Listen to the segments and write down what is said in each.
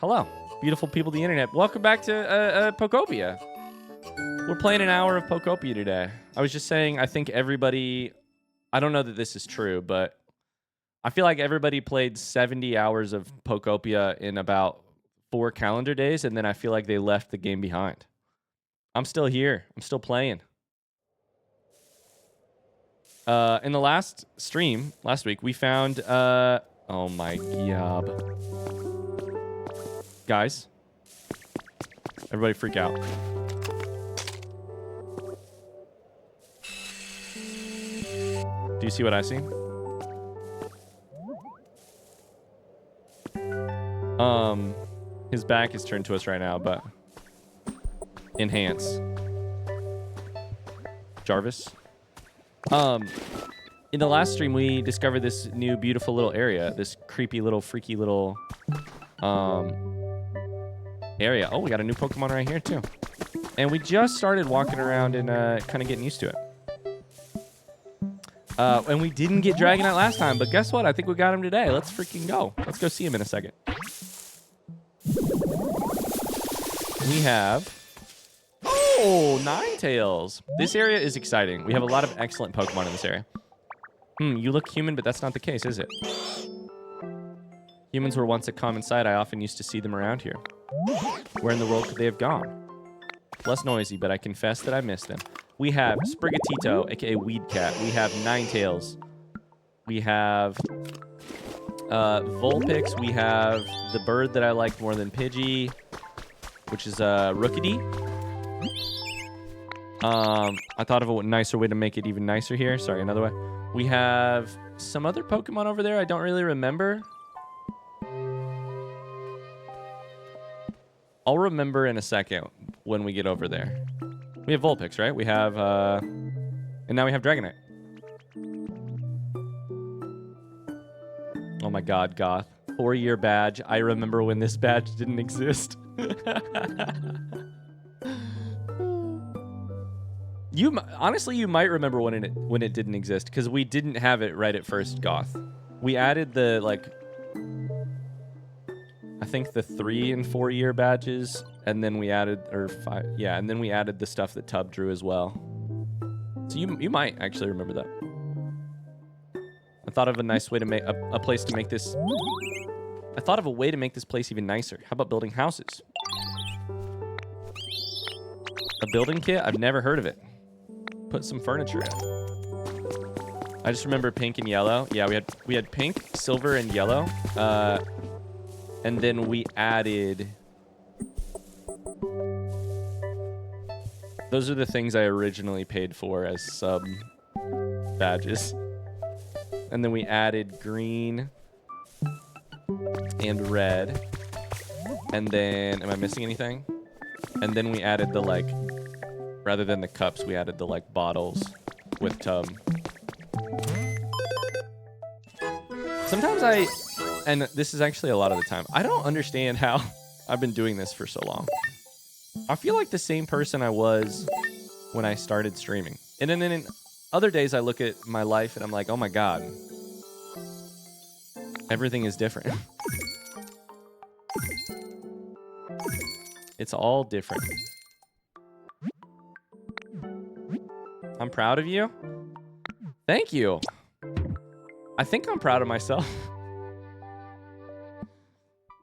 Hello, beautiful people of the internet. Welcome back to Pokopia. We're playing an hour of Pokopia today. I was just saying, I think everybody... I don't know that this is true, but I feel like everybody played 70 hours of Pokopia in about 4 calendar days, and then I feel like they left the game behind. I'm still here. I'm still playing. In the last stream, last week, we found... oh my god. Guys. Everybody freak out. Do you see what I see? His back is turned to us right now, but... Enhance. Jarvis. In the last stream, we discovered this new beautiful little area. This creepy little, freaky little, area. Oh, we got a new Pokemon right here, too. And we just started walking around and, kind of getting used to it. And we didn't get Dragonite last time, but guess what? I think we got him today. Let's freaking go. Let's go see him in a second. We have... Oh, Ninetales. This area is exciting. We have a lot of excellent Pokemon in this area. You look human, but that's not the case, is it? Humans were once a common sight. I often used to see them around here. Where in the world could they have gone? Less noisy, but I confess that I missed them. We have Sprigatito, aka Weed Cat. We have Ninetales. We have Vulpix. We have the bird that I like more than Pidgey, which is Rookidee. I thought of a nicer way to make it even nicer here. Sorry, another way. We have some other Pokemon over there I don't really remember. I'll remember in a second when we get over there. We have Vulpix, right? We have, and now we have Dragonite. Oh my god, Goth. 4-year badge. I remember when this badge didn't exist. Honestly, you might remember when it didn't exist, because we didn't have it right at first, Goth. We added the, like, I think the 3 and 4 year badges, and then we added, or 5, yeah, and then we added the stuff that Tub drew as well. So you might actually remember that. I thought of a nice way to make a place to make this. I thought of a way to make this place even nicer. How about building houses? A building kit? I've never heard of it. Put some furniture in. I just remember pink and yellow. Yeah, we had pink, silver, and yellow. And then we added... Those are the things I originally paid for as sub badges. And then we added green and red. And then... Am I missing anything? And then we added the, like... Rather than the cups, we added the, like, bottles with Tub. Sometimes and this is actually a lot of the time, I don't understand how I've been doing this for so long. I feel like the same person I was when I started streaming. And then in other days, I look at my life and I'm like, oh my god. Everything is different. It's all different. I'm proud of you. Thank you. I think I'm proud of myself.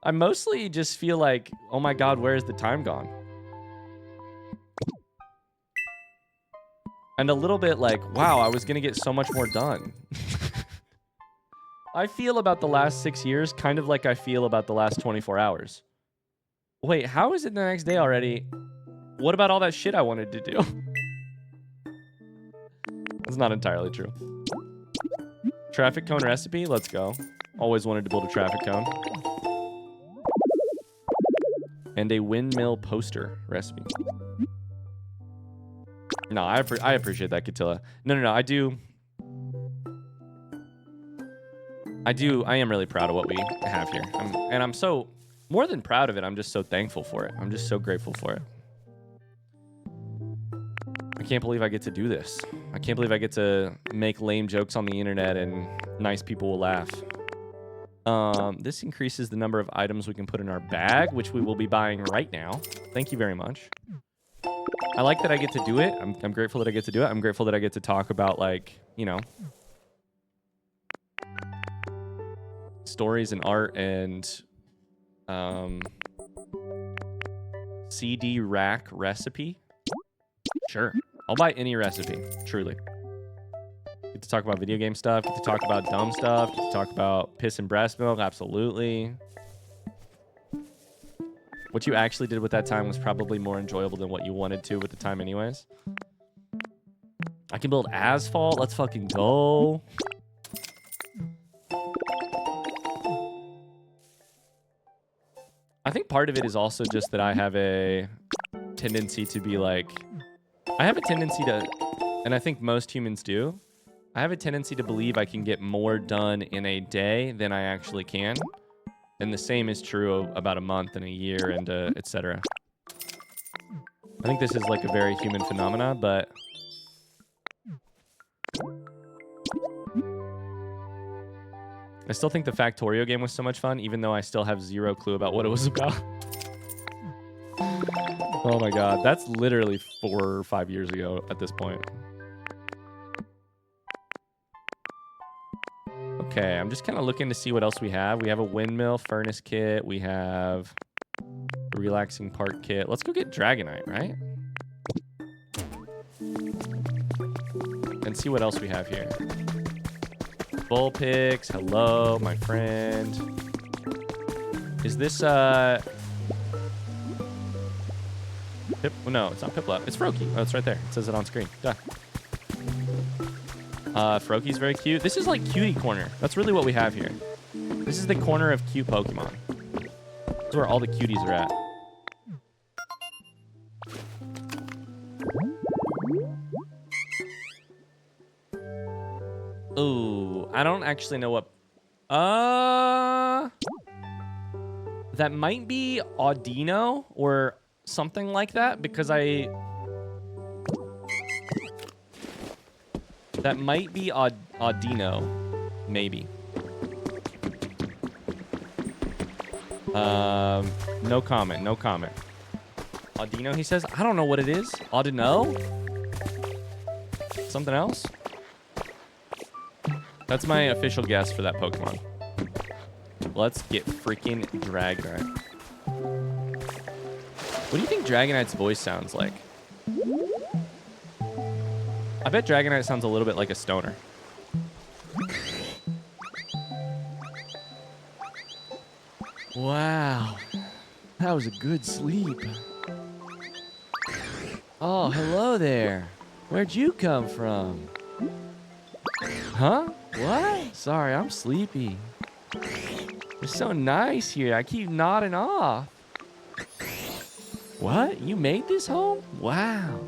I mostly just feel like, oh my god, where is the time gone? And a little bit like, wow, I was going to get so much more done. I feel about the last 6 years kind of like I feel about the last 24 hours. Wait, how is it the next day already? What about all that shit I wanted to do? That's not entirely true. Traffic cone recipe? Let's go. Always wanted to build a traffic cone. And a windmill poster recipe. No, I appreciate that, Catilla. No, I am really proud of what we have here. I'm so, more than proud of it, I'm just so thankful for it. I'm just so grateful for it. I can't believe I get to do this. I can't believe I get to make lame jokes on the internet and nice people will laugh. This increases the number of items we can put in our bag, which we will be buying right now. Thank you very much. I like that I get to do it. I'm grateful that I get to do it. I'm grateful that I get to talk about, like, you know, stories and art and CD rack recipe. Sure. I'll buy any recipe, truly. Get to talk about video game stuff. Get to talk about dumb stuff. Get to talk about piss and breast milk. Absolutely. What you actually did with that time was probably more enjoyable than what you wanted to with the time anyways. I can build asphalt. Let's fucking go. I think part of it is also just that I have a tendency to be like... I have a tendency to... And I think most humans do. I have a tendency to believe I can get more done in a day than I actually can. And the same is true about a month and a year and etc. I think this is like a very human phenomena, but... I still think the Factorio game was so much fun, even though I still have zero clue about what it was about. Oh my god, that's literally 4 or 5 years ago at this point. Okay, I'm just kind of looking to see what else we have. We have a windmill furnace kit. We have a relaxing park kit. Let's go get Dragonite, right? And see what else we have here. Bullpix, hello, my friend. Is this, Pip? Oh, no, it's not Piplup. It's Froakie. Oh, it's right there. It says it on screen. Duh. Froakie's very cute. This is like cutie corner. That's really what we have here. This is the corner of cute Pokemon. This is where all the cuties are at. Ooh, I don't actually know what... That might be Audino or something like that, because that might be Audino, maybe. No comment, no comment. Audino, he says. I don't know what it is. Audino? Something else? That's my official guess for that Pokemon. Let's get freaking Dragonite. What do you think Dragonite's voice sounds like? I bet Dragonite sounds a little bit like a stoner. Wow. That was a good sleep. Oh, hello there. Where'd you come from? Huh? What? Sorry, I'm sleepy. It's so nice here. I keep nodding off. What? You made this home? Wow.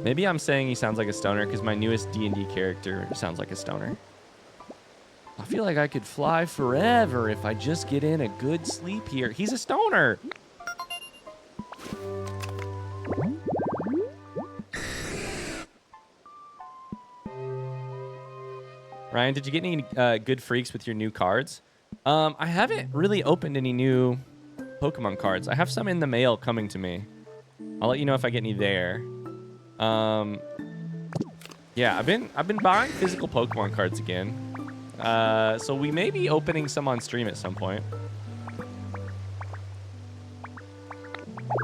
Maybe I'm saying he sounds like a stoner because my newest D&D character sounds like a stoner. I feel like I could fly forever if I just get in a good sleep here. He's a stoner. Ryan, did you get any good freaks with your new cards? I haven't really opened any new Pokemon cards. I have some in the mail coming to me. I'll let you know if I get any there. Yeah, I've been buying physical Pokemon cards again. So we may be opening some on stream at some point.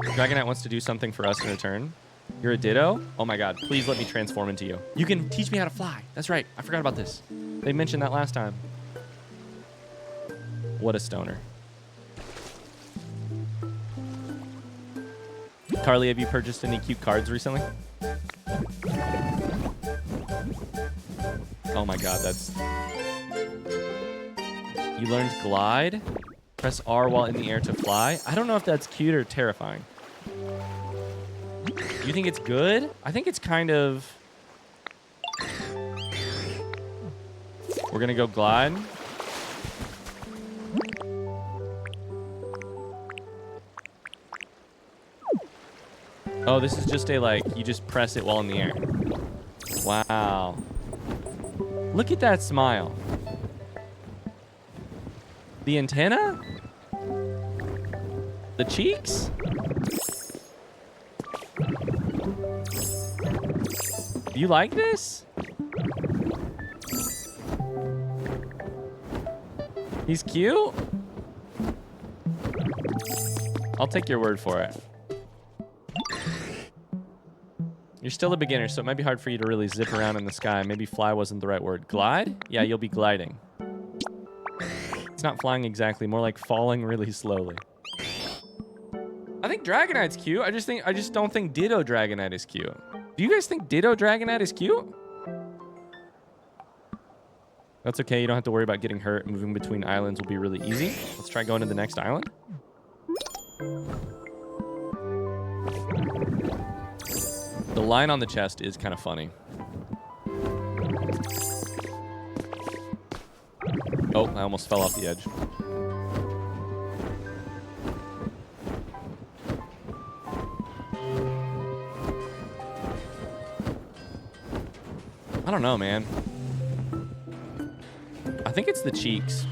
Dragonite wants to do something for us in return. You're a Ditto? Oh my god, please let me transform into you. You can teach me how to fly. That's right, I forgot about this. They mentioned that last time. What a stoner. Carly, have you purchased any cute cards recently? Oh my god, that's... You learned Glide? Press R while in the air to fly? I don't know if that's cute or terrifying. Do you think it's good? I think it's kind of... We're gonna go Glide. Oh, this is just a, like, you just press it while in the air. Wow. Look at that smile. The antenna? The cheeks? Do you like this? He's cute? I'll take your word for it. You're still a beginner, so it might be hard for you to really zip around in the sky. Maybe fly wasn't the right word. Glide? Yeah, you'll be gliding. It's not flying exactly, more like falling really slowly. I think Dragonite's cute. I just don't think Ditto Dragonite is cute. Do you guys think Ditto Dragonite is cute? That's okay. You don't have to worry about getting hurt. Moving between islands will be really easy. Let's try going to the next island. The line on the chest is kind of funny. Oh, I almost fell off the edge. I don't know, man. I think it's the cheeks.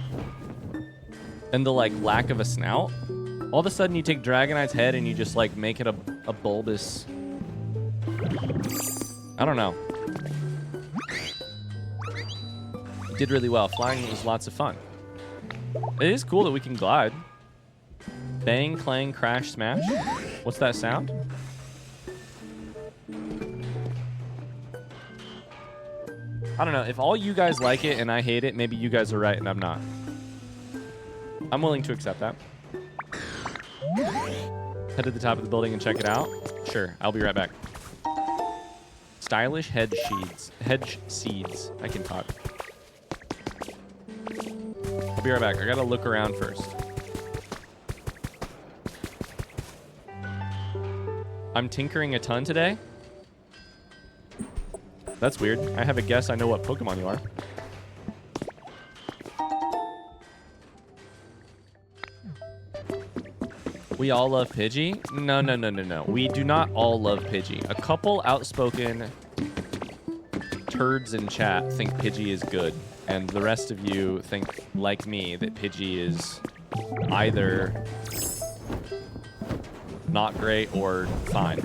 And the, like, lack of a snout. All of a sudden, you take Dragonite's head and you just, like, make it a bulbous... I don't know. You did really well. Flying was lots of fun. It is cool that we can glide. Bang, clang, crash, smash. What's that sound? I don't know. If all you guys like it and I hate it, maybe you guys are right and I'm not. I'm willing to accept that. Head to the top of the building and check it out. Sure, I'll be right back. Stylish hedge seeds. I can talk. I'll be right back. I gotta look around first. I'm tinkering a ton today. That's weird. I have a guess I know what Pokemon you are. We all love Pidgey? No. We do not all love Pidgey. A couple outspoken turds in chat think Pidgey is good. And the rest of you think, like me, that Pidgey is either not great or fine.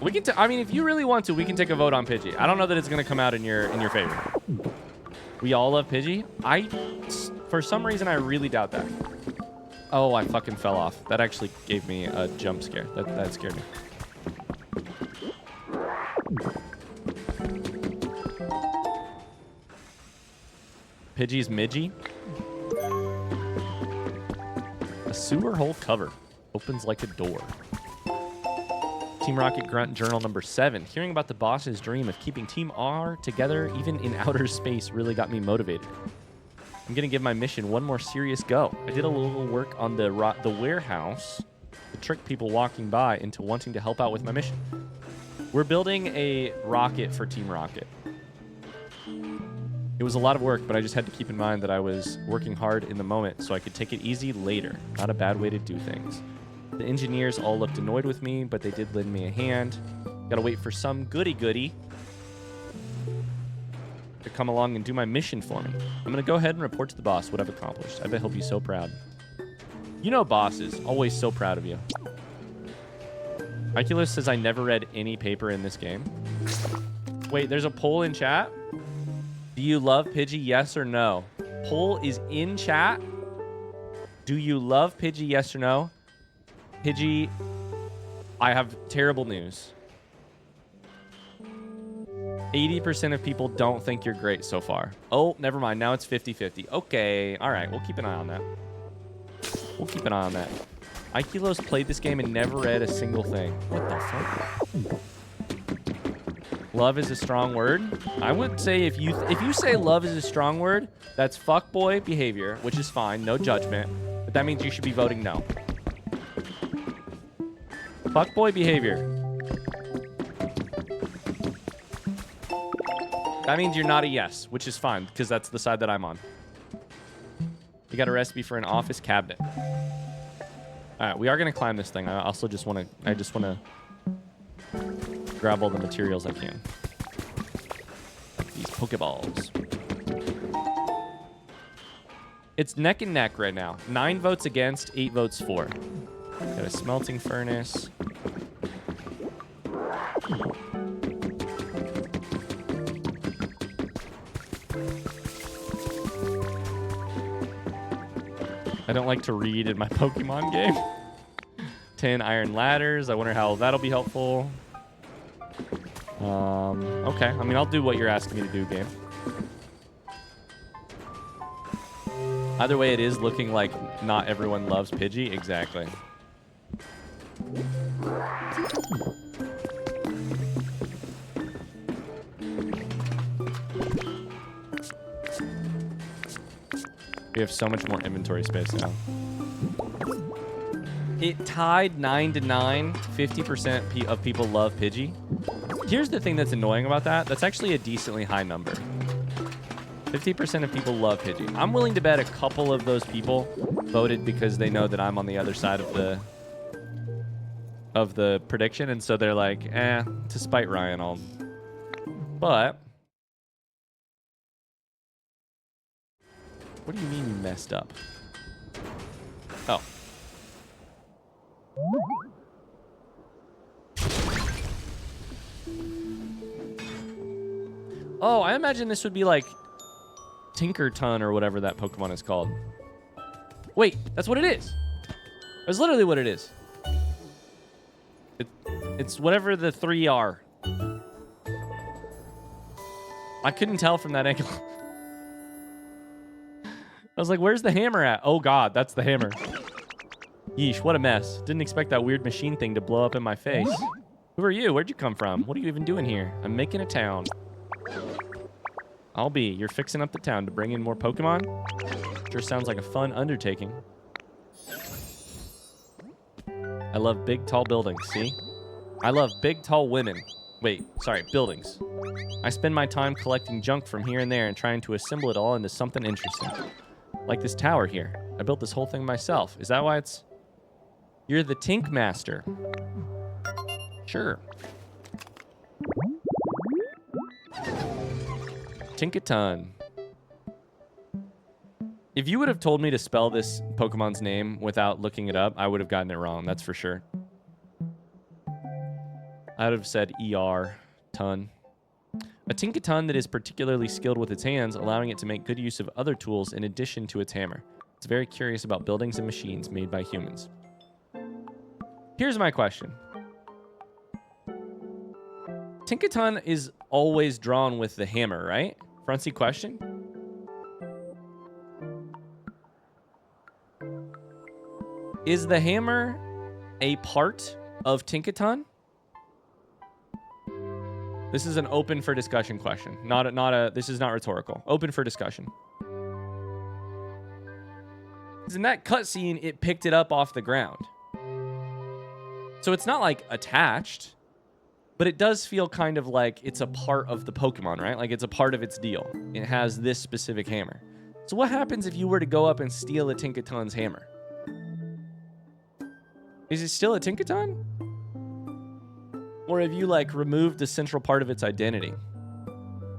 We can. I mean, if you really want to, we can take a vote on Pidgey. I don't know that it's gonna come out in your favor. We all love Pidgey. For some reason, I really doubt that. Oh, I fucking fell off. That actually gave me a jump scare. That scared me. Pidgey's Midgey. A sewer hole cover. Opens like a door. Team Rocket Grunt Journal number 7. Hearing about the boss's dream of keeping Team R together even in outer space really got me motivated. I'm going to give my mission one more serious go. I did a little work on the warehouse to trick people walking by into wanting to help out with my mission. We're building a rocket for Team Rocket. It was a lot of work, but I just had to keep in mind that I was working hard in the moment so I could take it easy later. Not a bad way to do things. The engineers all looked annoyed with me, but they did lend me a hand. Gotta wait for some goody-goody to come along and do my mission for me. I'm gonna go ahead and report to the boss what I've accomplished. I bet he'll be so proud. You know boss is always so proud of you. Oculus says I never read any paper in this game. Wait, there's a poll in chat? Do you love Pidgey, yes or no? Poll is in chat. Do you love Pidgey, yes or no? Pidgey, I have terrible news. 80% of people don't think you're great so far. Oh, never mind. Now it's 50-50. Okay. All right. We'll keep an eye on that. We'll keep an eye on that. Ikelos played this game and never read a single thing. What the fuck? Love is a strong word. I would say if you say love is a strong word, that's fuckboy behavior, which is fine. No judgment. But that means you should be voting no. Fuckboy behavior. That means you're not a yes, which is fine, because that's the side that I'm on. You got a recipe for an office cabinet. All right, we are going to climb this thing. I also just want to grab all the materials I can. Like these Pokeballs. It's neck and neck right now. 9 votes against, 8 votes for. Got a smelting furnace. I don't like to read in my Pokemon game. 10 iron ladders. I wonder how that'll be helpful. Okay. I mean, I'll do what you're asking me to do, game. Either way, it is looking like not everyone loves Pidgey. Exactly. We have so much more inventory space now. It tied 9-9. 50% of people love Pidgey. Here's the thing that's annoying about that. That's actually a decently high number. 50% of people love Pidgey. I'm willing to bet a couple of those people voted because they know that I'm on the other side of the prediction, and so they're like, to spite Ryan, I'll... But... What do you mean you messed up? Oh. Oh, I imagine this would be like Tinkerton or whatever that Pokemon is called. Wait, that's what it is. That's literally what it is. It's whatever the 3 are. I couldn't tell from that angle. I was like, where's the hammer at? Oh, God, that's the hammer. Yeesh, what a mess. Didn't expect that weird machine thing to blow up in my face. Who are you? Where'd you come from? What are you even doing here? I'm making a town. I'll be. You're fixing up the town to bring in more Pokemon? Sure sounds like a fun undertaking. I love big, tall buildings, see? I love big, tall women. Wait, sorry, buildings. I spend my time collecting junk from here and there and trying to assemble it all into something interesting. Like this tower here. I built this whole thing myself. Is that why it's... You're the Tink Master. Sure. Tinkaton. If you would have told me to spell this Pokemon's name without looking it up, I would have gotten it wrong, that's for sure. I would have said ER, ton. A Tinkaton that is particularly skilled with its hands, allowing it to make good use of other tools in addition to its hammer. It's very curious about buildings and machines made by humans. Here's my question. Tinkaton is always drawn with the hammer, right? Frontsy question. Is the hammer a part of Tinkaton? This is an open for discussion question. This is not rhetorical. Open for discussion. Because in that cutscene, it picked it up off the ground. So it's not like attached, but it does feel kind of like it's a part of the Pokemon, right? Like it's a part of its deal. It has this specific hammer. So what happens if you were to go up and steal a Tinkaton's hammer? Is it still a Tinkaton? Or have you, like, removed the central part of its identity?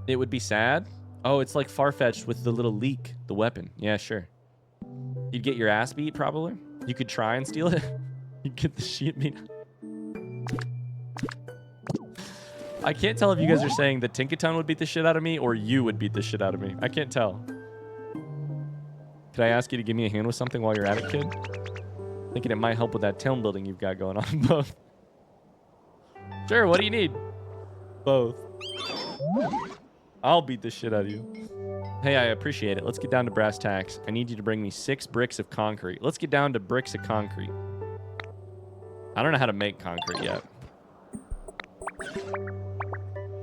It would be sad. Oh, it's like Farfetch'd with the little leak, the weapon. Yeah, sure. You'd get your ass beat, probably. You could try and steal it. You'd get the shit beat. I can't tell if you guys are saying the Tinkaton would beat the shit out of me or you would beat the shit out of me. I can't tell. Could I ask you to give me a hand with something while you're at it, kid? Thinking it might help with that town building you've got going on. Both. Sure, what do you need? Both. I'll beat the shit out of you. Hey, I appreciate it. Let's get down to brass tacks. I need you to bring me 6 bricks of concrete. Let's get down to bricks of concrete. I don't know how to make concrete yet.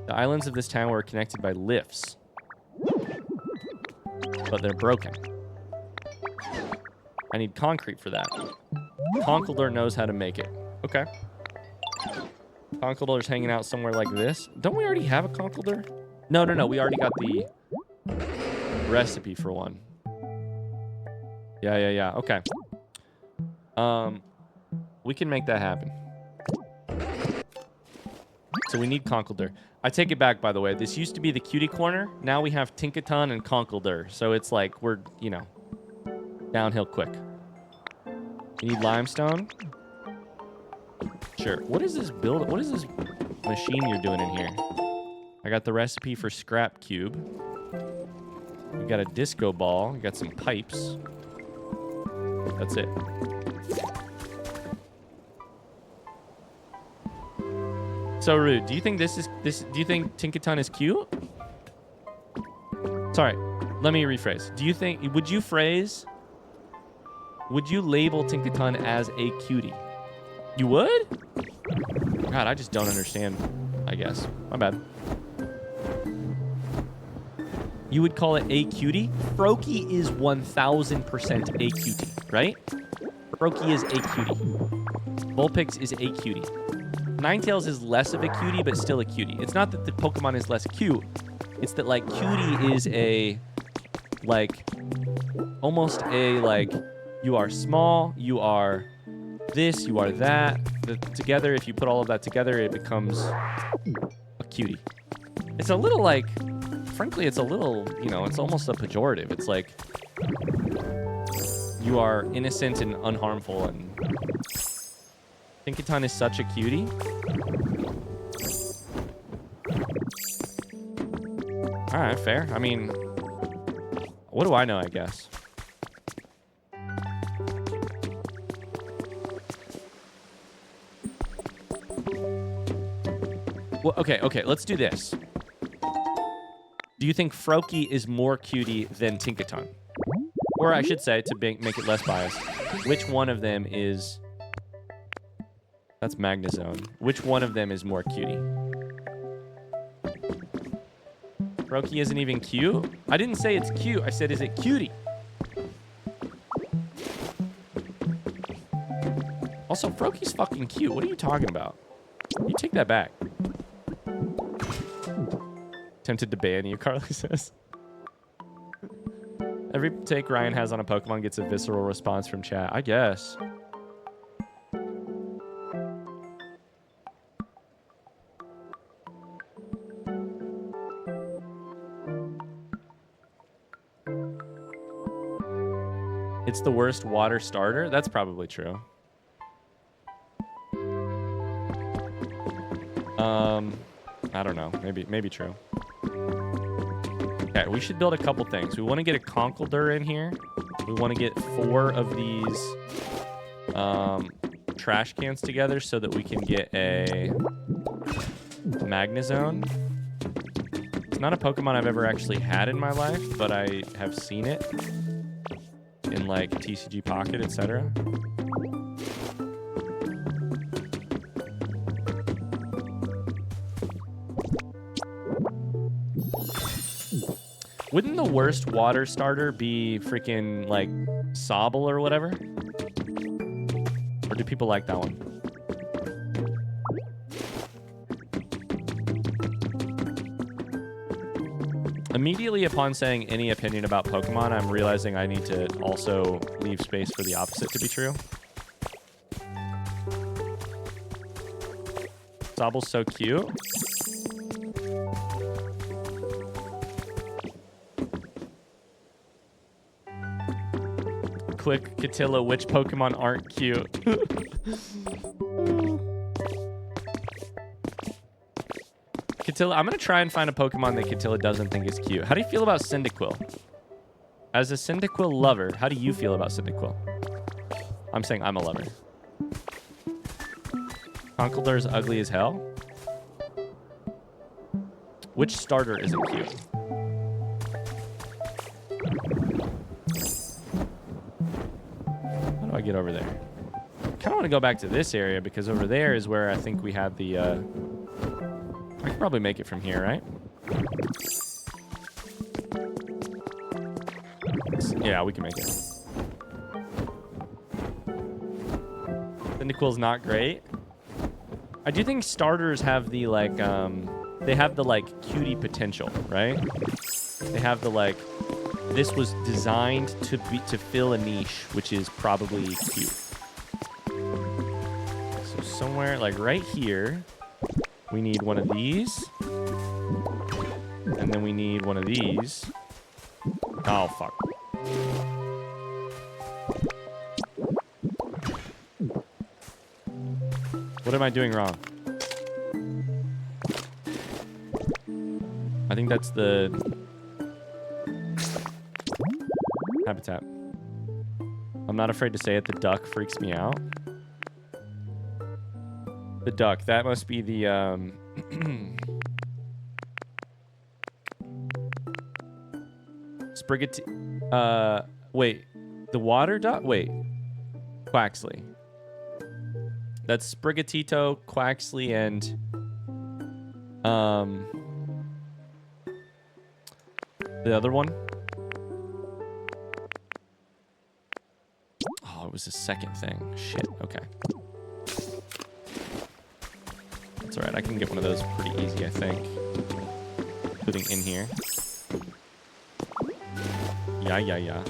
The islands of this town were connected by lifts. But they're broken. I need concrete for that. Conkeldurr knows how to make it. Okay. Conkeldurr's hanging out somewhere like this. Don't we already have a Conkeldurr? No. We already got the recipe for one. Yeah. Okay. We can make that happen. So we need Conkeldurr. I take it back, by the way. This used to be the cutie corner. Now we have Tinkaton and Conkeldurr. So it's like we're, you know, Downhill quick. You need limestone? Sure. What is this build? What is this machine you're doing in here? I got the recipe for scrap cube. We got a disco ball. We got some pipes. That's it. So rude. Do you think this? Do you think Tinkaton is cute? Sorry. Let me rephrase. Do you think? Would you label Tinkaton as a cutie? You would? God, I just don't understand. I guess. My bad. You would call it a cutie? Froakie is 1000% a cutie, right? Froakie is a cutie. Vulpix is a cutie. Ninetales is less of a cutie, but still a cutie. It's not that the Pokemon is less cute. It's that, like, cutie is a, like, almost a, like, you are small, you are this, you are that. Together, if you put all of that together, it becomes a cutie. It's a little, like, frankly, it's a little, you know, it's almost a pejorative. It's like you are innocent and unharmful, and Tinkaton is such a cutie. All right, fair. I mean, what do I know, I guess? Well, okay, let's do this. Do you think Froakie is more cutie than Tinkaton? Or I should say, to make it less biased, which one of them is... That's Magnezone. Which one of them is more cutie? Froakie isn't even cute? I didn't say it's cute. I said, is it cutie? Also, Froakie's fucking cute. What are you talking about? You take that back. Tempted to ban you, Carly says. Every take Ryan has on a Pokemon gets a visceral response from chat. I guess. It's the worst water starter? That's probably true. I don't know. Maybe true. Okay, we should build a couple things. We want to get a Conkeldurr in here. We want to get 4 of these trash cans together so that we can get a Magnezone. It's not a Pokemon I've ever actually had in my life, but I have seen it in, like, TCG Pocket, etc. Wouldn't the worst water starter be freaking, like, Sobble or whatever? Or do people like that one? Immediately upon saying any opinion about Pokemon, I'm realizing I need to also leave space for the opposite to be true. Sobble's so cute. Quick, Catilla, which Pokemon aren't cute? Catilla, I'm going to try and find a Pokemon that Catilla doesn't think is cute. How do you feel about Cyndaquil? As a Cyndaquil lover, how do you feel about Cyndaquil? I'm saying I'm a lover. Conkeldurr's ugly as hell. Which starter isn't cute? How do I get over there? I kind of want to go back to this area because over there is where I think we had the... I can probably make it from here, right? Yeah, we can make it. Cyndaquil's not great. I do think starters have the, like, they have the, like, cutie potential, right? They have the, like, this was designed to fill a niche, which is probably cute. So somewhere, like, right here, we need one of these. And then we need one of these. Oh, fuck. What am I doing wrong? I think that's the habitat. I'm not afraid to say it. The duck freaks me out. The duck. That must be the... Sprigati... wait. The water duck? Wait. Quaxley. That's Sprigatito, Quaxley, and... the other one? Oh, it was the second thing. Shit. Okay. That's alright. I can get one of those pretty easy, I think. Putting in here. Yeah.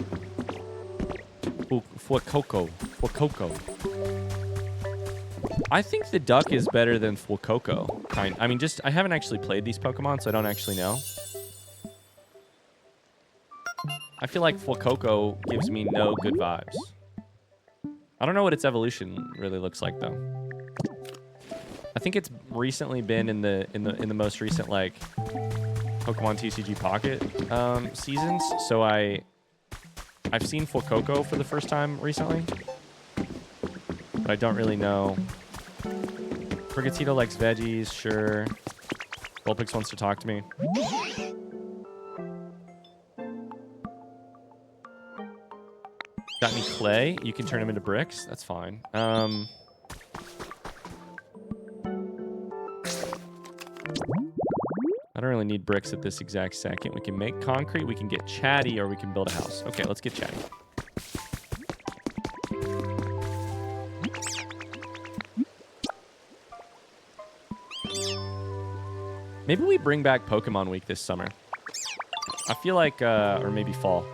For Coco. I think the duck is better than Fuecoco. I mean, I haven't actually played these Pokemon, so I don't actually know. I feel like Fuecoco gives me no good vibes. I don't know what its evolution really looks like, though. I think it's recently been in the most recent like Pokemon TCG Pocket seasons. So I've seen Fuecoco for the first time recently, but I don't really know. Frigatito likes veggies, sure. Vulpix wants to talk to me. Got any clay? You can turn them into bricks. That's fine. I don't really need bricks at this exact second. We can make concrete, we can get chatty, or we can build a house. Okay, let's get chatty. Maybe we bring back Pokemon Week this summer. I feel like, or maybe fall.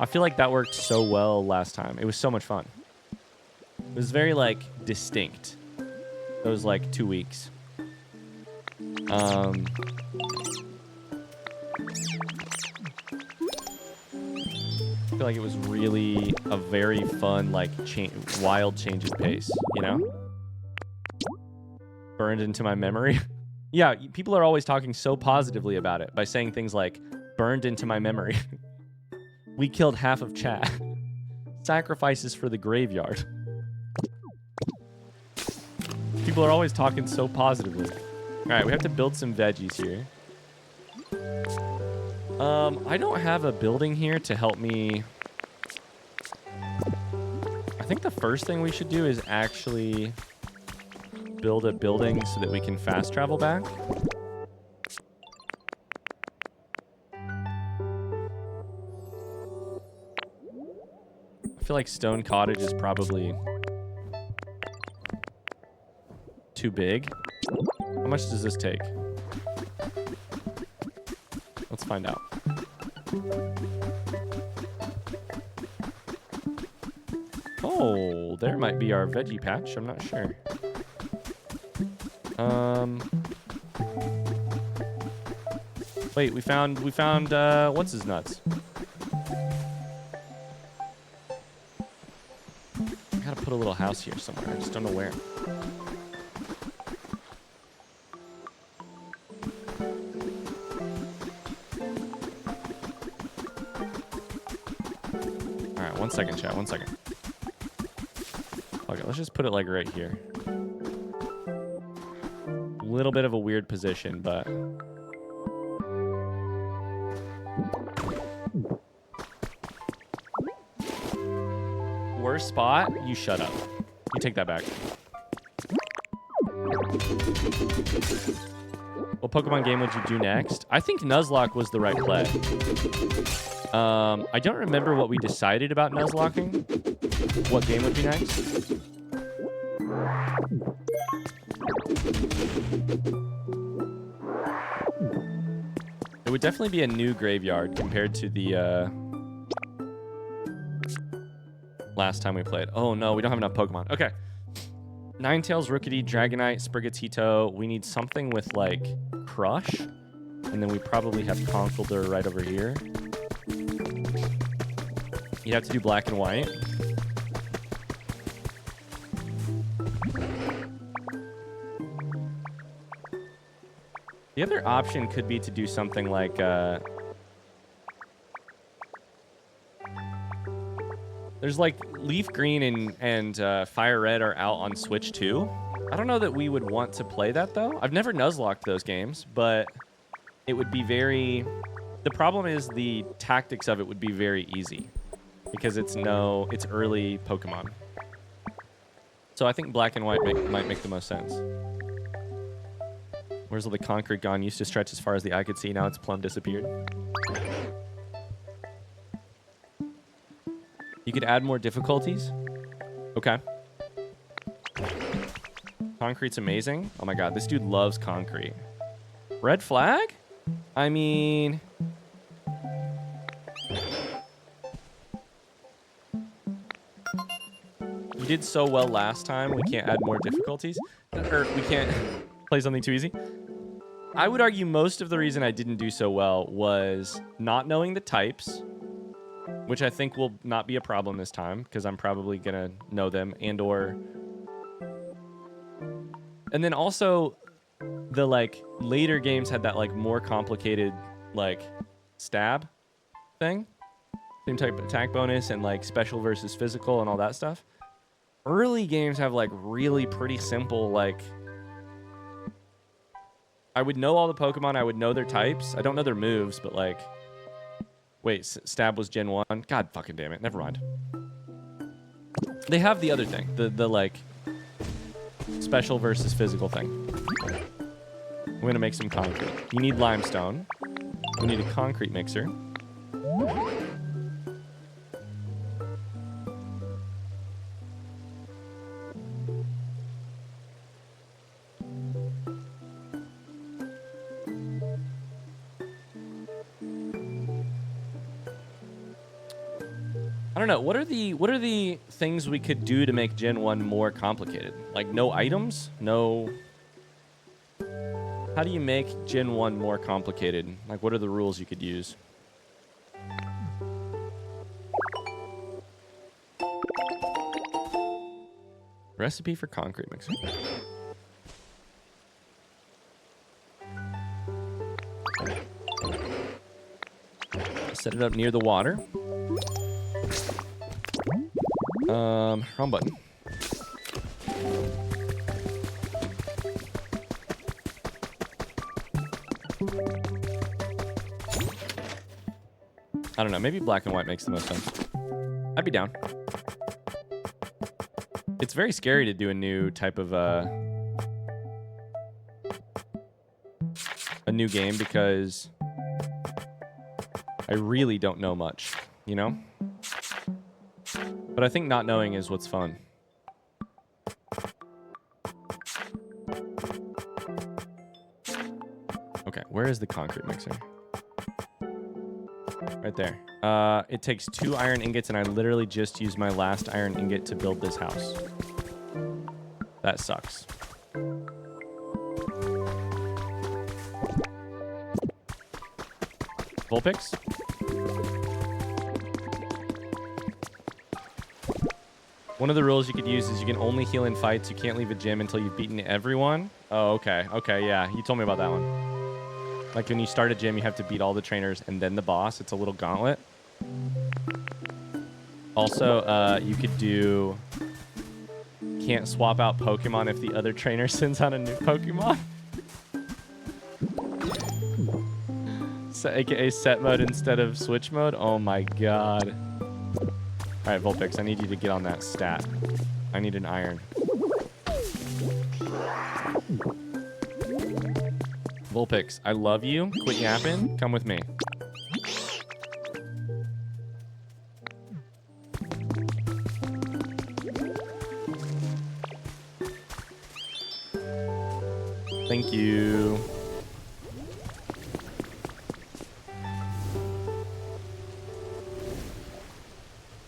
I feel like that worked so well last time. It was so much fun. It was very, like, distinct. Those, like, 2 weeks. I feel like it was really a very fun, like, wild change of pace, you know? Burned into my memory. Yeah, people are always talking so positively about it by saying things like, burned into my memory. We killed half of chat. Sacrifices for the graveyard. People are always talking so positively. All right, we have to build some veggies here. I don't have a building here to help me. I think the first thing we should do is actually build a building so that we can fast travel back. I feel like Stone Cottage is probably too big. How much does this take? Let's find out. Oh, there might be our veggie patch. I'm not sure. Wait, we found what's his nuts? I gotta put a little house here somewhere. I just don't know where. All right, 1 second, chat. 1 second. Okay, let's just put it like right here. Little bit of a weird position, but worst spot, you shut up. You take that back. What Pokemon game would you do next? I think Nuzlocke was the right play. I don't remember what we decided about Nuzlocking. What game would be next? It would definitely be a new graveyard compared to the last time we played. Oh no, we don't have enough Pokemon. Okay. Ninetales, Rookidee, Dragonite, Sprigatito. We need something with like Crush. And then we probably have Conkeldurr right over here. You'd have to do black and white. The other option could be to do something like... there's like Leaf Green and Fire Red are out on Switch too. I don't know that we would want to play that though. I've never nuzlocked those games, but it would be very... The problem is the tactics of it would be very easy because it's early Pokemon. So I think black and white might make the most sense. Where's all the concrete gone? Used to stretch as far as the eye could see. Now it's plumb disappeared. You could add more difficulties. Okay. Concrete's amazing. Oh my god, this dude loves concrete. Red flag? I mean... We did so well last time, we can't add more difficulties. Or we can't play something too easy. I would argue most of the reason I didn't do so well was not knowing the types, which I think will not be a problem this time, because I'm probably going to know them, and then also, the, like, later games had that, like, more complicated, like, stab thing. Same type of attack bonus and, like, special versus physical and all that stuff. Early games have, like, really pretty simple, like... I would know all the Pokemon, I would know their types. I don't know their moves, but, like... Wait, Stab was Gen 1? God fucking damn it, never mind. They have the other thing, the like, special versus physical thing. I'm gonna make some concrete. You need limestone. We need a concrete mixer. I don't know. What are the things we could do to make Gen 1 more complicated? Like no items? No... How do you make Gen 1 more complicated? Like what are the rules you could use? Recipe for concrete mixer. Set it up near the water. Wrong button. I don't know. Maybe black and white makes the most sense. I'd be down. It's very scary to do a new type of a new game because I really don't know much, you know? But I think not knowing is what's fun. Okay, where is the concrete mixer? Right there. It takes 2 iron ingots, and I literally just used my last iron ingot to build this house. That sucks. Vulpix? One of the rules you could use is you can only heal in fights. You can't leave a gym until you've beaten everyone. Oh, okay. Okay, yeah. You told me about that one. Like when you start a gym, you have to beat all the trainers and then the boss. It's a little gauntlet. Also, you could do... Can't swap out Pokemon if the other trainer sends out a new Pokemon. So, AKA set mode instead of switch mode. Oh my god. Alright, Vulpix, I need you to get on that stat. I need an iron. Vulpix, I love you. Quit yapping. Come with me. Thank you.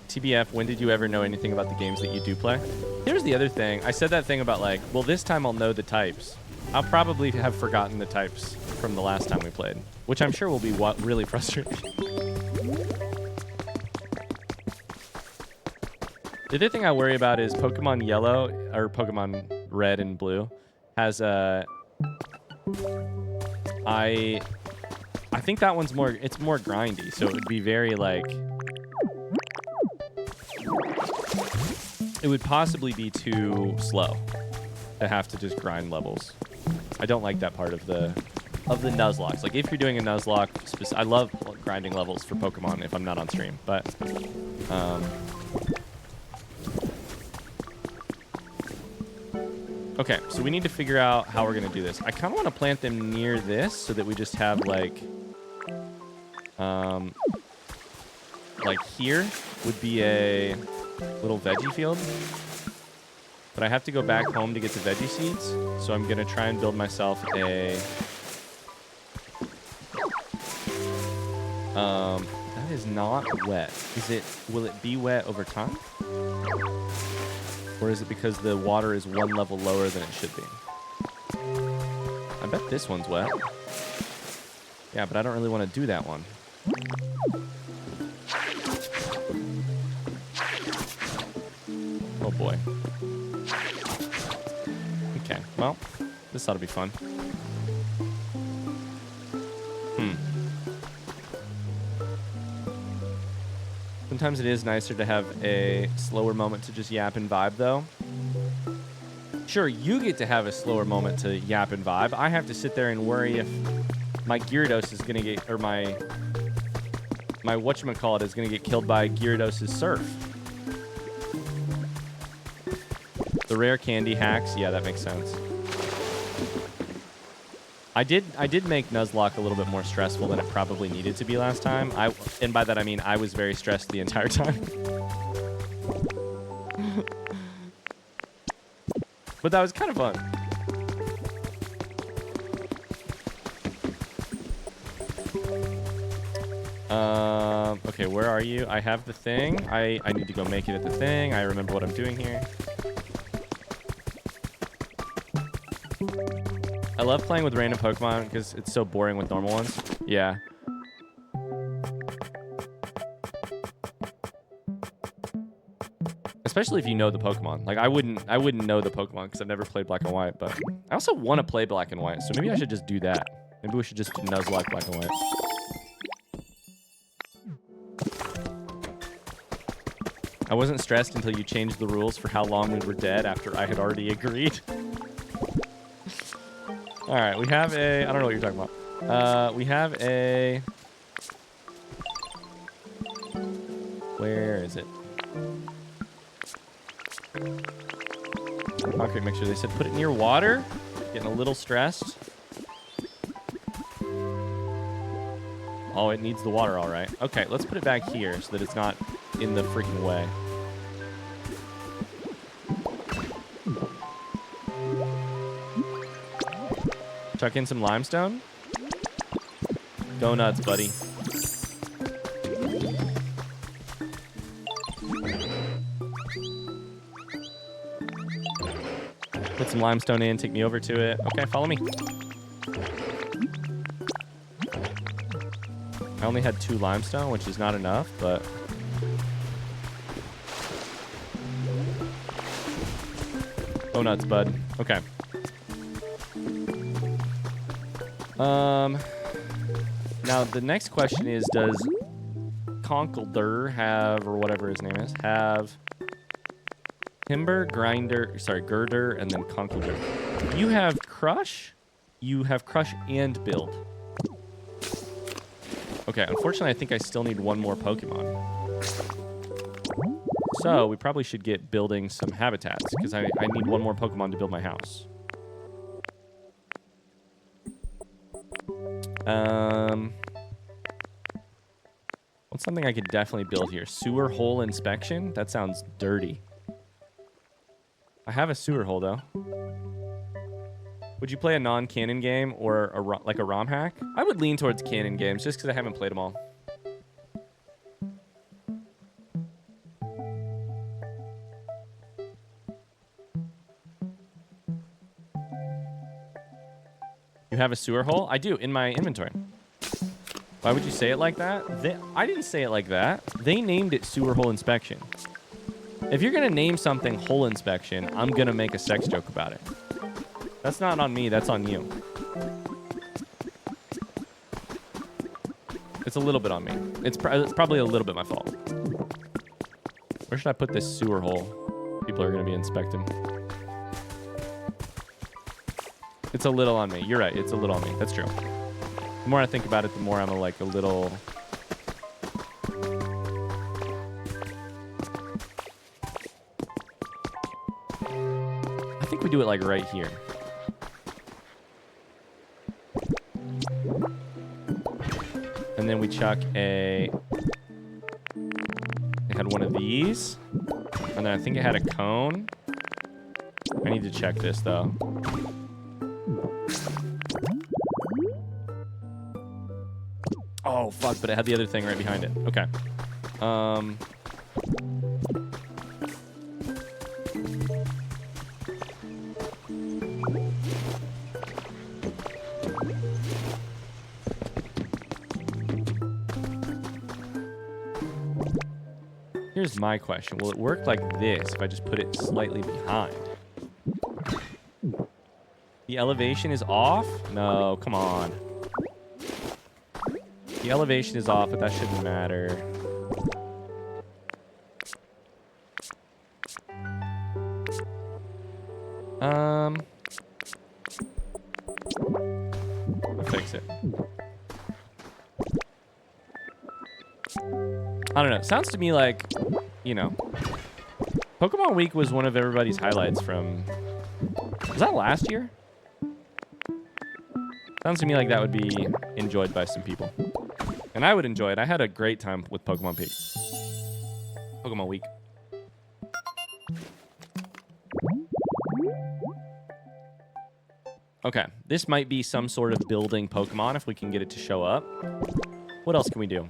TBF, when did you ever know anything about the games that you do play? Here's the other thing. I said that thing about like, well, this time I'll know the types. I'll probably have forgotten the types from the last time we played, which I'm sure will be really frustrating. The other thing I worry about is Pokemon Yellow, or Pokemon Red and Blue, has I think that one's more, it's more grindy, so it would be very like, it would possibly be too slow to have to just grind levels. I don't like that part of the Nuzlocke. Like if you're doing a Nuzlocke, I love grinding levels for Pokemon if I'm not on stream, but okay, so we need to figure out how we're gonna do this. I kind of want to plant them near this so that we just have like here would be a little veggie field. But I have to go back home to get the veggie seeds, so I'm gonna try and build myself a that is not wet. Will it be wet over time? Or is it because the water is one level lower than it should be? I bet this one's wet. Yeah, but I don't really want to do that one. Oh boy. Okay, well, this ought to be fun. Sometimes it is nicer to have a slower moment to just yap and vibe, though. Sure, you get to have a slower moment to yap and vibe. I have to sit there and worry if my Gyarados is going to get, or my whatchamacallit is going to get killed by Gyarados' Surf. The rare candy hacks. Yeah, that makes sense. I did make Nuzlocke a little bit more stressful than it probably needed to be last time. And by that I mean I was very stressed the entire time. But that was kind of fun. Okay, where are you? I have the thing. I need to go make it at the thing. I remember what I'm doing here. I love playing with random Pokemon because it's so boring with normal ones. Yeah. Especially if you know the Pokemon. Like I wouldn't know the Pokemon because I've never played Black and White, but I also want to play Black and White, so maybe I should just do that. Maybe we should just do Nuzlocke Black and White. I wasn't stressed until you changed the rules for how long we were dead after I had already agreed. All right, we have a... I don't know what you're talking about. We have a... Where is it? Concrete mixture. They said put it near water. Getting a little stressed. Oh, it needs the water, all right. Okay, let's put it back here so that it's not in the freaking way. Chuck in some limestone. Go nuts, buddy. Put some limestone in, take me over to it. Okay, follow me. I only had 2 limestone, which is not enough, but... Go nuts, bud. Okay. Now the next question is, does Conkeldurr have, or whatever his name is, have Timber, Girder, and then Conkeldurr. You have Crush and Build. Okay, unfortunately I think I still need one more Pokemon. So we probably should get building some habitats, because I need one more Pokemon to build my house. What's something I could definitely build here? Sewer hole inspection? That sounds dirty. I have a sewer hole, though. Would you play a non-canon game or like a ROM hack? I would lean towards canon games just because I haven't played them all. You have a sewer hole? I do, in my inventory. Why would you say it like that? I didn't say it like that. They named it sewer hole inspection. If you're going to name something hole inspection, I'm going to make a sex joke about it. That's not on me, that's on you. It's a little bit on me. It's probably a little bit my fault. Where should I put this sewer hole? People are going to be inspecting. It's a little on me. You're right. It's a little on me. That's true. The more I think about it, the more I'm like a little... I think we do it like right here. And then we chuck a... It had one of these. And then I think it had a cone. I need to check this, though. Oh, fuck, but it had the other thing right behind it. Okay. Here's my question. Will it work like this if I just put it slightly behind? The elevation is off? No, come on. The elevation is off, but that shouldn't matter. I'll fix it. I don't know. Sounds to me like, you know, Pokemon Week was one of everybody's highlights from... Was that last year? Sounds to me like that would be enjoyed by some people. And I would enjoy it. I had a great time with Pokemon Week. Okay, this might be some sort of building Pokemon if we can get it to show up. What else can we do?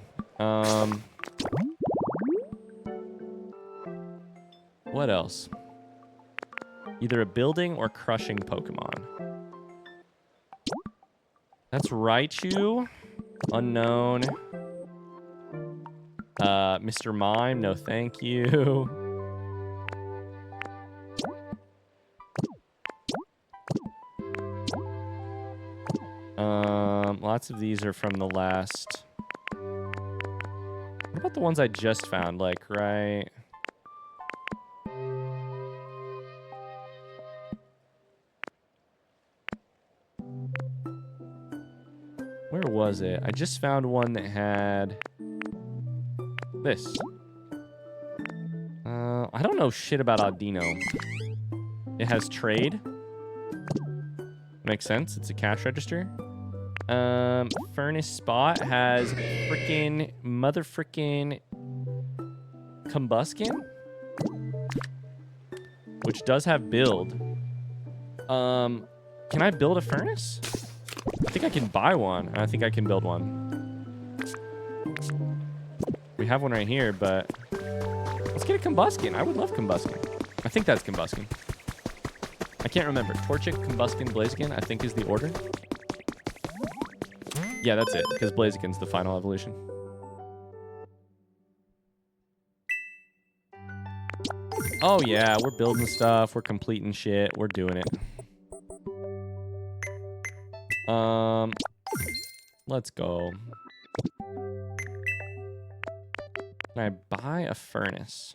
What else? Either a building or crushing Pokemon. That's Raichu. Unknown. Mr. Mime, no thank you. Lots of these are from the last... What about the ones I just found? Like, right... Where was it? I just found one that had this. I don't know shit about Audino. It has trade. Makes sense. It's a cash register. Furnace Spot has freaking motherfrickin' Combuskin, which does have build. Can I build a furnace? I think I can buy one. I think I can build one. We have one right here, but let's get a Combuskin. I would love Combuskin. I think that's Combuskin. I can't remember. Torchic, Combuskin, Blaziken, I think is the order. Yeah, that's it, because Blaziken's the final evolution. Oh yeah, we're building stuff. We're completing shit. We're doing it. Let's go. Can I buy a furnace?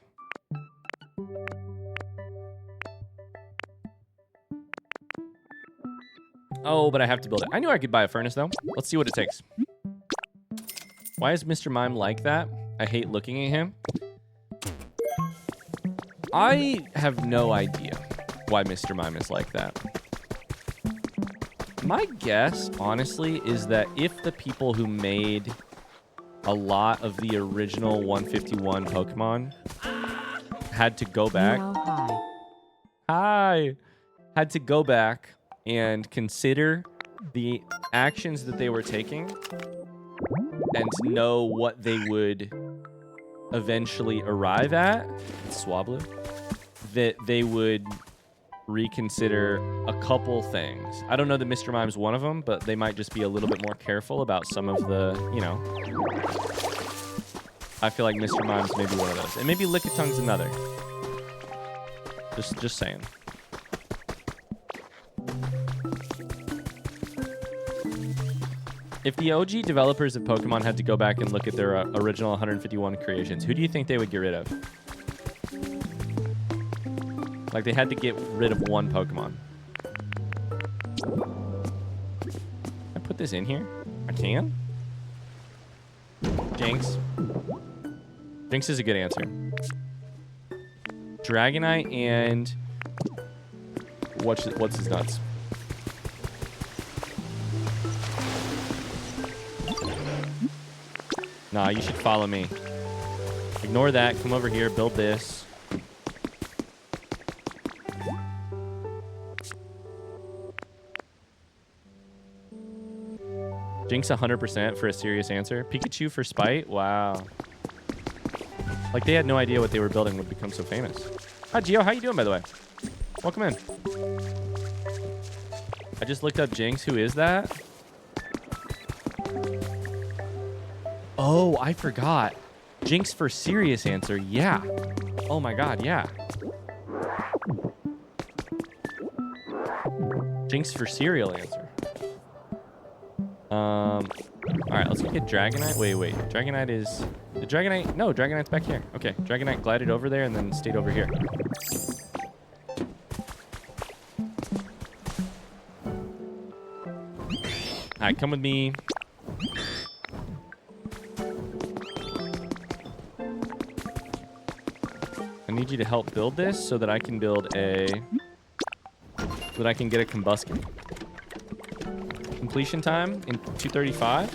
Oh, but I have to build it. I knew I could buy a furnace, though. Let's see what it takes. Why is Mr. Mime like that? I hate looking at him. I have no idea why Mr. Mime is like that. My guess, honestly, is that if the people who made a lot of the original 151 Pokemon had to go back... Hi! Had to go back and consider the actions that they were taking and know what they would eventually arrive at, Swablu, that they would reconsider a couple things. I don't know that Mr. Mime's one of them, but they might just be a little bit more careful about some of the, you know. I feel like Mr. Mime's maybe one of those. And maybe Lickitung's another. Just saying. If the OG developers of Pokemon had to go back and look at their original 151 creations, who do you think they would get rid of? Like, they had to get rid of one Pokemon. Can I put this in here? I can? Jinx. Jinx is a good answer. Dragonite and... What's his nuts? Nah, you should follow me. Ignore that. Come over here. Build this. Jinx 100% for a serious answer. Pikachu for spite? Wow. Like, they had no idea what they were building would become so famous. Hi, Gio. How you doing, by the way? Welcome in. I just looked up Jinx. Who is that? Oh, I forgot. Jinx for serious answer. Yeah. Oh, my God. Yeah. Jinx for serial answer. All right, let's look at Dragonite. Wait. Dragonite is... The Dragonite... No, Dragonite's back here. Okay, Dragonite glided over there and then stayed over here. All right, come with me. I need you to help build this so that I can build a... So that I can get a Combuskin. Completion time in 2:35?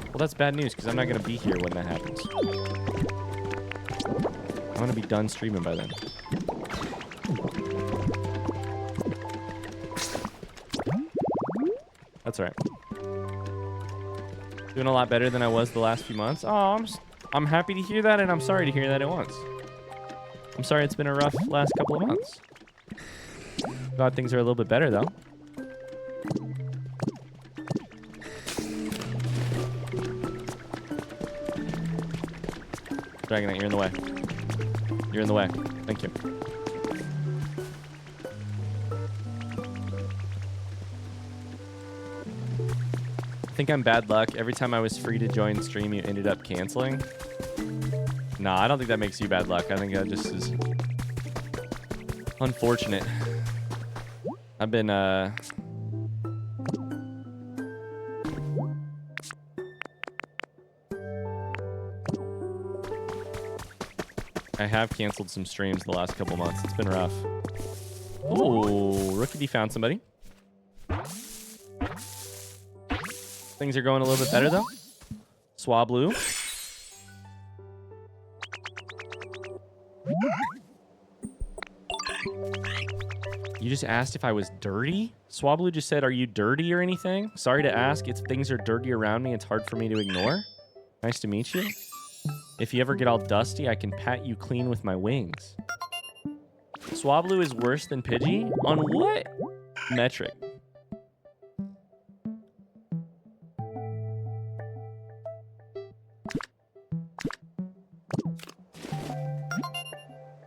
Well, that's bad news because I'm not going to be here when that happens. I'm going to be done streaming by then. That's all right. Doing a lot better than I was the last few months. Oh, I'm happy to hear that, and I'm sorry to hear that at once. I'm sorry it's been a rough last couple of months. Glad things are a little bit better, though. Dragonite, you're in the way. You're in the way. Thank you. I think I'm bad luck. Every time I was free to join stream, you ended up canceling. Nah, I don't think that makes you bad luck. I think that just is unfortunate. I've been, I have canceled some streams the last couple months. It's been rough. Oh, Rookie D found somebody. Things are going a little bit better, though. Swablu. You just asked if I was dirty? Swablu just said, are you dirty or anything? Sorry to ask. It's things are dirty around me. It's hard for me to ignore. Nice to meet you. If you ever get all dusty, I can pat you clean with my wings. Swablu is worse than Pidgey? On what metric?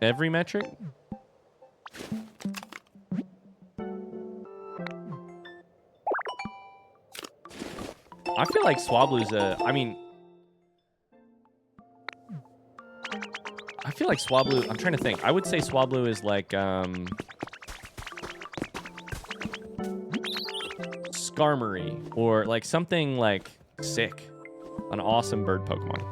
Every metric? I feel like Swablu's I feel like Swablu... I'm trying to think. I would say Swablu is like, Skarmory. Or like something like sick. An awesome bird Pokemon.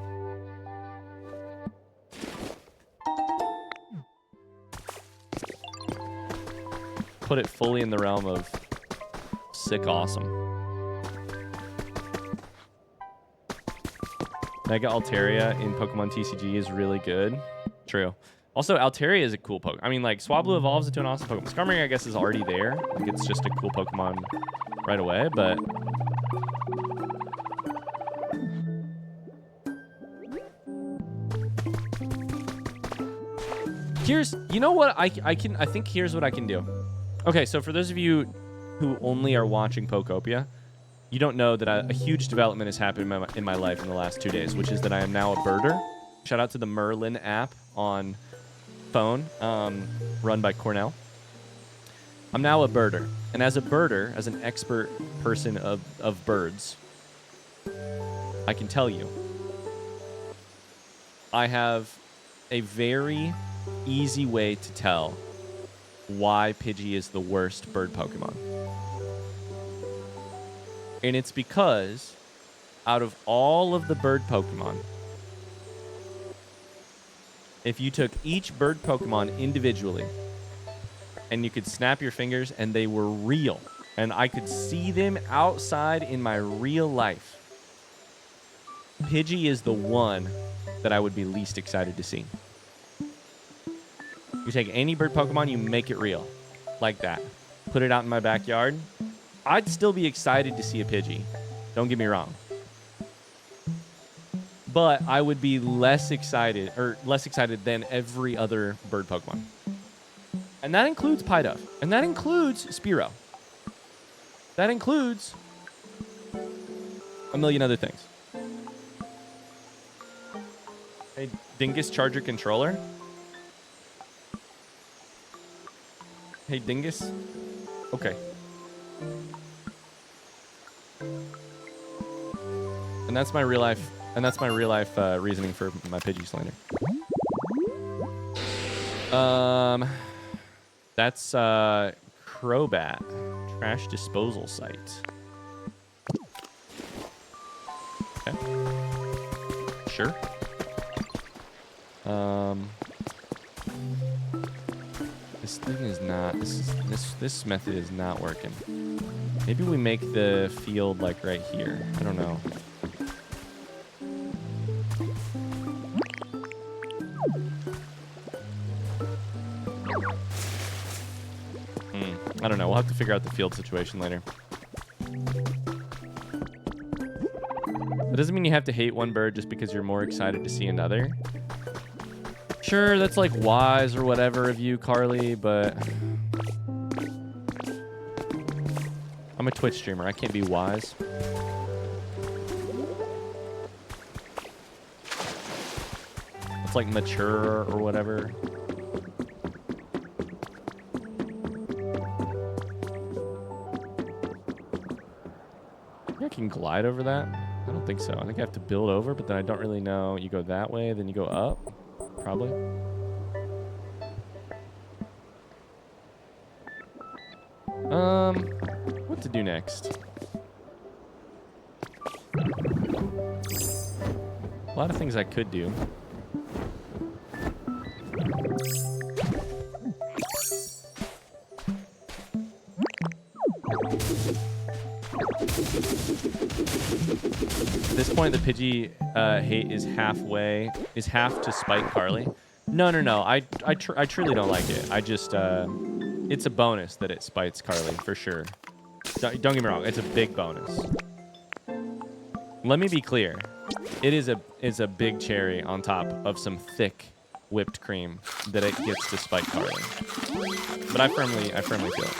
Put it fully in the realm of sick awesome. Mega Altaria in Pokemon TCG is really good. True. Also, Altaria is a cool Pokemon. I mean, like, Swablu evolves into an awesome Pokemon. Skarmory, I guess, is already there. Like, it's just a cool Pokemon right away, but... Here's... You know what? I think here's what I can do. Okay, so for those of you who only are watching Pokopia, you don't know that a huge development has happened in my life in the last 2 days, which is that I am now a birder. Shout out to the Merlin app on phone, run by Cornell. I'm now a birder. And as a birder, as an expert person of birds, I can tell you, I have a very easy way to tell why Pidgey is the worst bird Pokemon. And it's because out of all of the bird Pokemon, if you took each bird Pokemon individually and you could snap your fingers and they were real and I could see them outside in my real life, Pidgey is the one that I would be least excited to see. You take any bird Pokemon, you make it real. Like that. Put it out in my backyard. I'd still be excited to see a Pidgey. Don't get me wrong. But I would be less excited than every other bird Pokemon. And that includes Pidove. And that includes Spearow. That includes a million other things. Hey, Dingus Charger Controller. Hey, Dingus. Okay. And that's my real life. And that's my real life reasoning for my Pidgey slander. That's Crobat, trash disposal site. Okay. Sure. This thing is not. This method is not working. Maybe we make the field like right here. I don't know. I don't know. We'll have to figure out the field situation later. That doesn't mean you have to hate one bird just because you're more excited to see another. Sure, that's like wise or whatever of you, Carly, but I'm a Twitch streamer. I can't be wise. It's like mature or whatever. I can glide over that? I don't think so. I think I have to build over, but then I don't really know. You go that way, then you go up? Probably. What to do next? A lot of things I could do. At this point, the Pidgey hate is half to spite Carly. No. I truly don't like it. I just, it's a bonus that it spites Carly, for sure. Don't get me wrong. It's a big bonus. Let me be clear. It is a big cherry on top of some thick whipped cream that it gets to spite Carly. But I firmly feel it.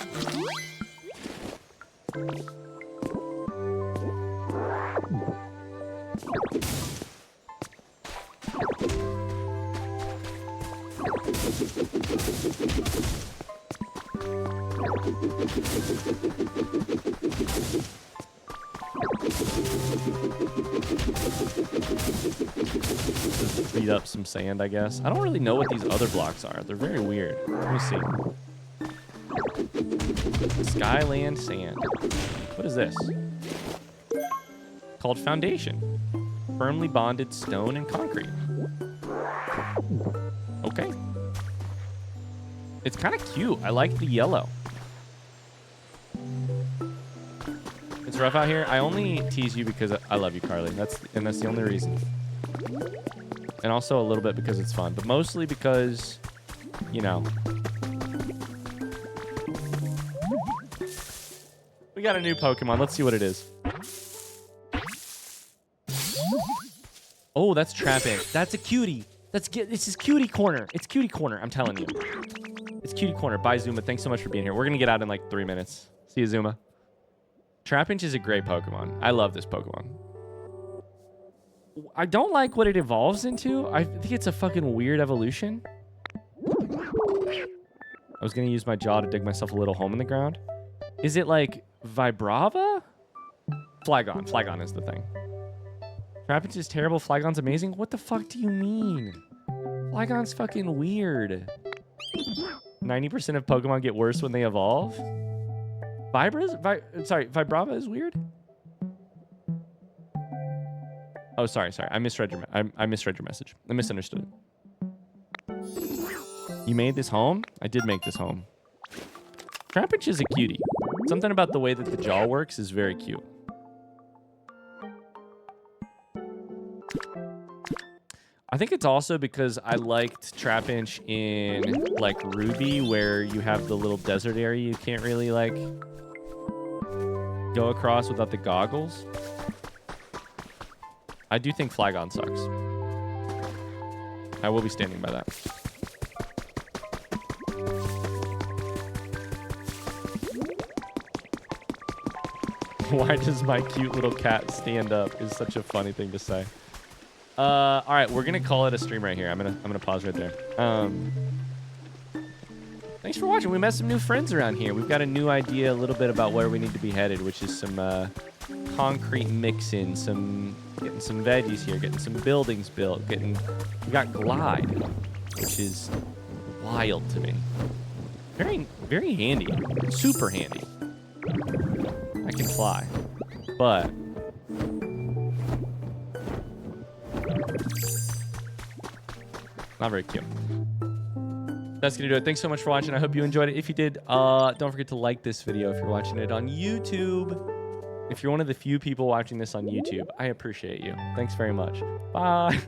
Beat up some sand, I guess. I don't really know what these other blocks are. They're very weird. Let me see. Skyland sand. What is this? Called foundation. Firmly bonded stone and concrete. Okay. It's kind of cute. I like the yellow. It's rough out here. I only tease you because I love you, Carly. That's the only reason. And also a little bit because it's fun, but mostly because, you know. We got a new Pokemon. Let's see what it is. Oh, that's Trapinch. That's a cutie. This is Cutie Corner. It's Cutie Corner. I'm telling you. It's Cutie Corner. Bye, Zuma. Thanks so much for being here. We're going to get out in like 3 minutes. See you, Zuma. Trapinch is a great Pokemon. I love this Pokemon. I don't like what it evolves into. I think it's a fucking weird evolution. I was going to use my jaw to dig myself a little home in the ground. Is it like Vibrava? Flygon. Flygon is the thing. Trapinch is terrible. Flygon's amazing. What the fuck do you mean? Flygon's fucking weird. 90% of Pokemon get worse when they evolve. Vibrava is weird. Oh, sorry. I misread your I misread your message. I misunderstood it. You made this home? I did make this home. Trapinch is a cutie. Something about the way that the jaw works is very cute. I think it's also because I liked Trapinch in like Ruby, where you have the little desert area you can't really like go across without the goggles. I do think Flygon sucks. I will be standing by that. Why does my cute little cat stand up is such a funny thing to say. All right, we're gonna call it a stream right here. I'm gonna pause right there. Thanks for watching. We met some new friends around here. We've got a new idea, a little bit about where we need to be headed, which is some concrete mixing, getting some veggies here, getting some buildings built, we got Glide, which is wild to me. Very, very handy, super handy. I can fly, but not very cute. That's gonna do it. Thanks so much for watching. I hope you enjoyed it. If you did, don't forget to like this video if you're watching it on YouTube. If you're one of the few people watching this on YouTube, I appreciate you. Thanks very much. Bye.